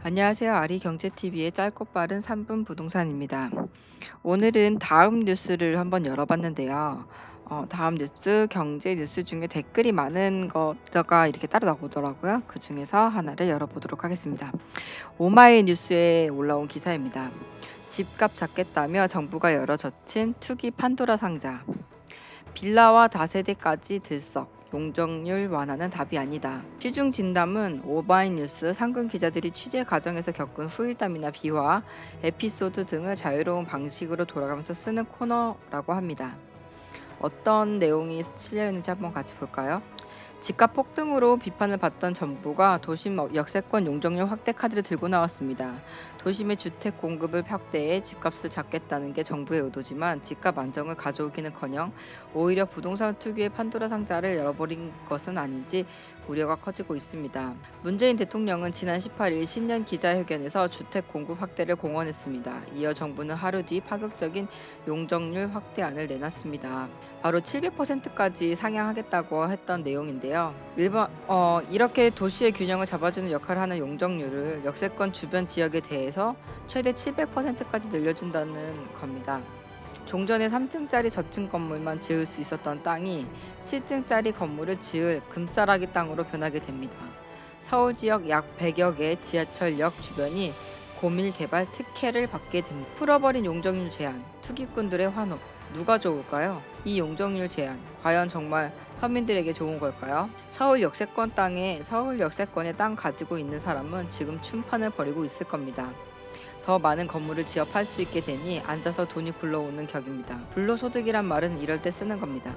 안녕하세요. 아리경제TV의 짧고 빠른 3분 부동산입니다. 오늘은 다음 뉴스를 한번 열어봤는데요. 다음 뉴스, 경제 뉴스 중에 댓글이 많은 거가 이렇게 따로 나오더라고요. 그 중에서 하나를 열어보도록 하겠습니다. 오마이뉴스에 올라온 기사입니다. 집값 잡겠다며 정부가 열어젖힌 투기 판도라 상자. 빌라와 다세대까지 들썩. 용적률 완화는 답이 아니다. 시중 진담은 오마이뉴스 상근 기자들이 취재 과정에서 겪은 후일담이나 비화, 에피소드 등을 자유로운 방식으로 돌아가면서 쓰는 코너라고 합니다. 어떤 내용이 실려 있는지 한번 같이 볼까요? 집값 폭등으로 비판을 받던 정부가 도심 역세권 용적률 확대 카드를 들고 나왔습니다. 도심의 주택 공급을 확대해 집값을 잡겠다는 게 정부의 의도지만 집값 안정을 가져오기는커녕 오히려 부동산 투기의 판도라 상자를 열어버린 것은 아닌지 우려가 커지고 있습니다. 문재인 대통령은 지난 18일 신년 기자회견에서 주택 공급 확대를 공언했습니다. 이어 정부는 하루 뒤 파격적인 용적률 확대안을 내놨습니다. 바로 700%까지 상향하겠다고 했던 내용인데요. 이렇게 도시의 균형을 잡아주는 역할을 하는 용적률을 역세권 주변 지역에 대해서 최대 700%까지 늘려준다는 겁니다. 종전에 3층짜리 저층 건물만 지을 수 있었던 땅이 7층짜리 건물을 지을 금싸라기 땅으로 변하게 됩니다. 서울 지역 약 100여 개 지하철역 주변이 고밀 개발 특혜를 받게 됩니다. 풀어버린 용적률 제한, 투기꾼들의 환호. 누가 좋을까요? 이 용적률 제한, 과연 정말 서민들에게 좋은 걸까요? 서울 역세권에 땅 가지고 있는 사람은 지금 춤판을 벌이고 있을 겁니다. 더 많은 건물을 지어 팔 수 있게 되니 앉아서 돈이 굴러오는 격입니다. 불로소득이란 말은 이럴 때 쓰는 겁니다.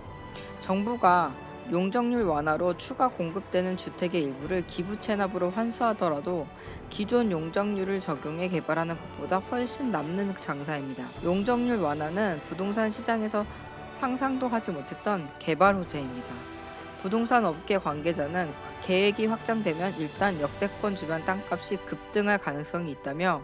정부가 용적률 완화로 추가 공급되는 주택의 일부를 기부 체납으로 환수하더라도 기존 용적률을 적용해 개발하는 것보다 훨씬 남는 장사입니다. 용적률 완화는 부동산 시장에서 상상도 하지 못했던 개발 호재입니다. 부동산 업계 관계자는 계획이 확장되면 일단 역세권 주변 땅값이 급등할 가능성이 있다며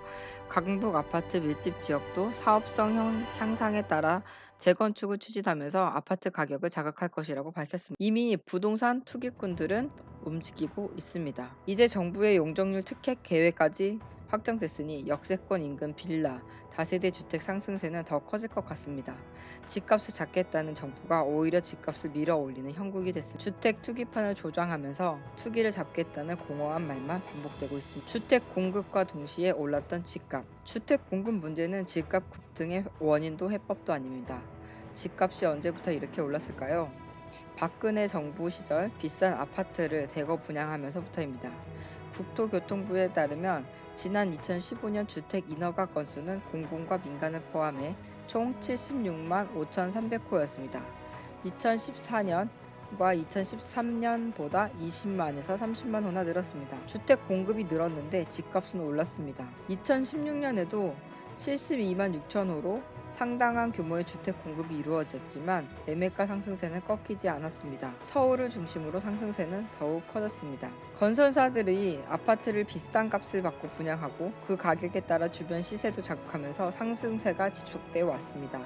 강북 아파트 밀집 지역도 사업성 향상에 따라 재건축을 추진하면서 아파트 가격을 자극할 것이라고 밝혔습니다. 이미 부동산 투기꾼들은 움직이고 있습니다. 이제 정부의 용적률 특혜 계획까지 확정됐으니 역세권 인근 빌라, 다세대 주택 상승세는 더 커질 것 같습니다. 집값을 잡겠다는 정부가 오히려 집값을 밀어 올리는 형국이 됐습니다. 주택 투기판을 조장하면서 투기를 잡겠다는 공허한 말만 반복되고 있습니다. 주택 공급과 동시에 올랐던 집값. 주택 공급 문제는 집값 급등의 원인도 해법도 아닙니다. 집값이 언제부터 이렇게 올랐을까요? 박근혜 정부 시절 비싼 아파트를 대거 분양하면서부터입니다. 국토교통부에 따르면 지난 2015년 주택 인허가 건수는 공공과 민간을 포함해 총 76만 5,300호였습니다. 2014년과 2013년보다 20만에서 30만 호나 늘었습니다. 주택 공급이 늘었는데 집값은 올랐습니다. 2016년에도 72만 6천 호로 상당한 규모의 주택 공급이 이루어졌지만 매매가 상승세는 꺾이지 않았습니다. 서울을 중심으로 상승세는 더욱 커졌습니다. 건설사들이 아파트를 비싼 값을 받고 분양하고 그 가격에 따라 주변 시세도 자극하면서 상승세가 지속되어 왔습니다.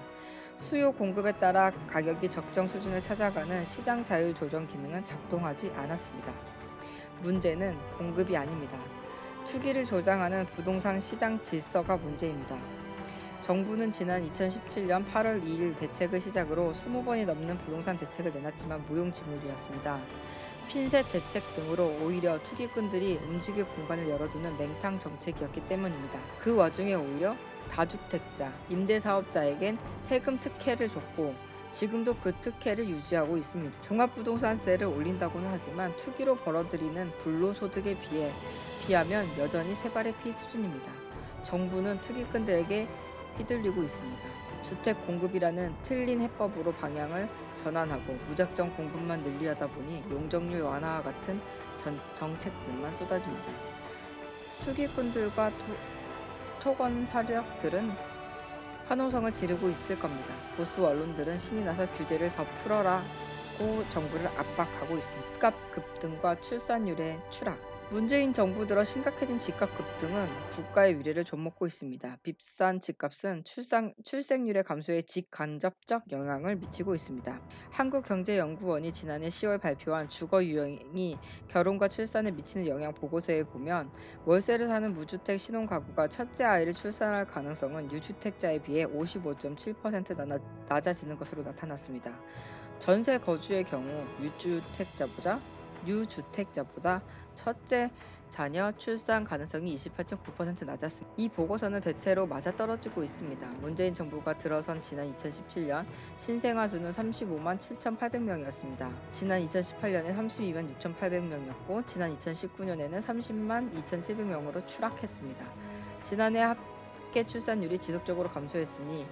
수요 공급에 따라 가격이 적정 수준을 찾아가는 시장 자율 조정 기능은 작동하지 않았습니다. 문제는 공급이 아닙니다. 투기를 조장하는 부동산 시장 질서가 문제입니다. 정부는 지난 2017년 8월 2일 대책을 시작으로 20번이 넘는 부동산 대책을 내놨지만 무용지물이었습니다. 핀셋 대책 등으로 오히려 투기꾼들이 움직일 공간을 열어두는 맹탕 정책이었기 때문입니다. 그 와중에 오히려 다주택자, 임대사업자에겐 세금 특혜를 줬고 지금도 그 특혜를 유지하고 있습니다. 종합부동산세를 올린다고는 하지만 투기로 벌어들이는 불로소득에 비하면 여전히 세 발의 피 수준입니다. 정부는 투기꾼들에게 휘둘리고 있습니다. 주택 공급이라는 틀린 해법으로 방향을 전환하고 무작정 공급만 늘리려다 보니 용적률 완화와 같은 정책들만 쏟아집니다. 투기꾼들과 토건 세력들은 환호성을 지르고 있을 겁니다. 보수 언론들은 신이 나서 규제를 더 풀어라고 정부를 압박하고 있습니다. 집값 급등과 출산율의 추락, 문재인 정부 들어 심각해진 집값 급등은 국가의 위례를 좀먹고 있습니다. 비싼 집값은 출생률의 감소에 직간접적 영향을 미치고 있습니다. 한국경제연구원이 지난해 10월 발표한 주거 유형이 결혼과 출산에 미치는 영향 보고서에 보면 월세를 사는 무주택 신혼가구가 첫째 아이를 출산할 가능성은 유주택자에 비해 55.7% 낮아지는 것으로 나타났습니다. 전세 거주의 경우 유주택자보다 첫째 자녀 출산 가능성이 28.9% 낮았습니다. 이 보고서는 대체로 맞아떨어지고 있습니다. 문재인 정부가 들어선 지난 2017년 신생아 수는 35만 7,800명이었습니다. 지난 2018년에 32만 6,800명이었고 지난 2019년에는 30만 2,700명으로 추락했습니다. 지난해 합계 출산율이 지속적으로 감소했으니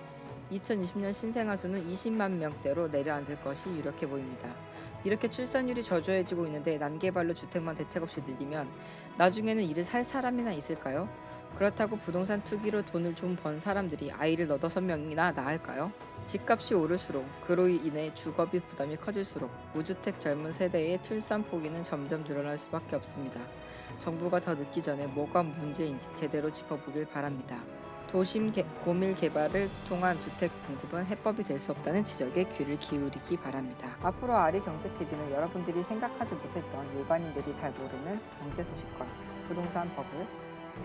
2020년 신생아 수는 20만 명대로 내려앉을 것이 유력해 보입니다. 이렇게 출산율이 저조해지고 있는데 난개발로 주택만 대책 없이 늘리면 나중에는 이를 살 사람이나 있을까요? 그렇다고 부동산 투기로 돈을 좀 번 사람들이 아이를 너다섯 명이나 낳을까요? 집값이 오를수록 그로 인해 주거비 부담이 커질수록 무주택 젊은 세대의 출산 포기는 점점 늘어날 수밖에 없습니다. 정부가 더 늦기 전에 뭐가 문제인지 제대로 짚어보길 바랍니다. 고밀 개발을 통한 주택 공급은 해법이 될 수 없다는 지적에 귀를 기울이기 바랍니다. 앞으로 아리경제TV는 여러분들이 생각하지 못했던 일반인들이 잘 모르는 경제 소식과 부동산 버블,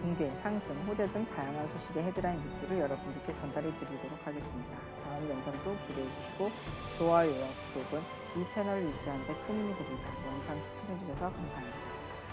붕괴, 상승, 호재 등 다양한 소식의 헤드라인 뉴스를 여러분들께 전달해 드리도록 하겠습니다. 다음 영상도 기대해 주시고 좋아요와 구독은 이 채널을 유지하는 데 큰 힘이 됩니다. 영상 시청해 주셔서 감사합니다.